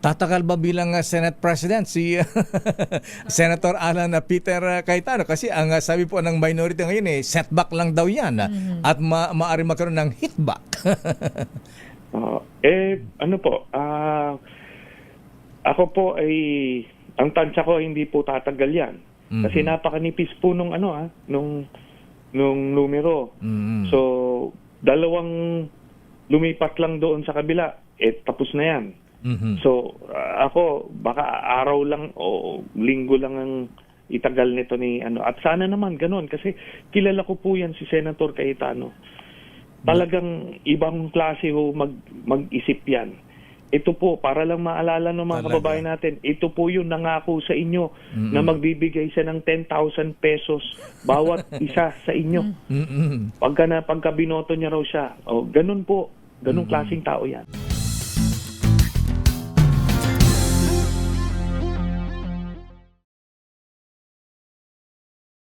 Tatakal ba bilang Senate President si Senator Alan Peter Cayetano? Kasi ang sabi po ng minority ngayon setback lang daw yan at maaari magkaroon ng hitback. Ano po, ako po ay, ang tansya ko hindi po tatagal yan. Kasi napakanipis po nung numero. So, dalawang lumipat lang doon sa kabila, tapos na yan. So, ako, baka araw lang o linggo lang ang itagal nito ni At sana naman ganun, kasi kilala ko po yan si Senator Cayetano. Talagang ibang klase ho mag-isip yan. Ito po, para lang maalala ng mga kababayan natin, ito po yung nangako sa inyo na magbibigay siya ng 10,000 pesos bawat isa sa inyo. Pagka binoto niya raw siya. Ganun po, ganung klaseng tao yan.